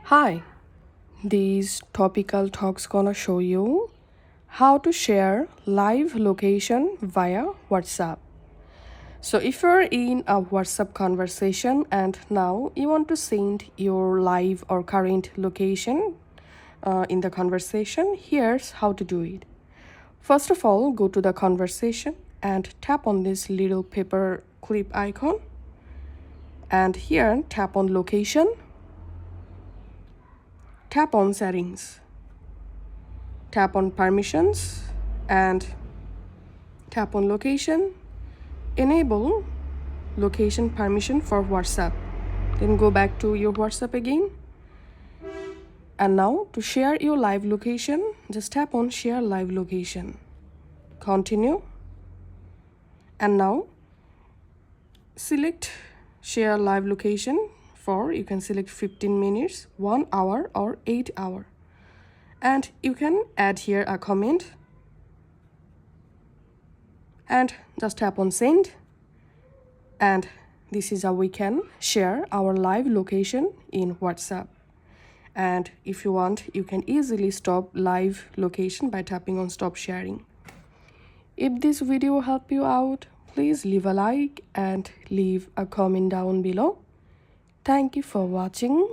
Hi, these topical talks gonna show you how to share live location via WhatsApp. So if you're in a WhatsApp conversation and now you want to send your live or current location in the conversation, here's how to do it. First of all, go to the conversation and tap on this little paper clip icon, and here tap on location, tap on settings, tap on permissions, and tap on location, enable location permission for WhatsApp. Then go back to your WhatsApp again. And now to share your live location, just tap on share live location. Continue. And now select share live location for, you can select 15 minutes, 1 hour or 8 hour. And you can add here a comment and just tap on send. And this is how we can share our live location in WhatsApp. And if you want, you can easily stop live location by tapping on stop sharing. If this video helped you out, please leave a like and leave a comment down below. Thank you for watching.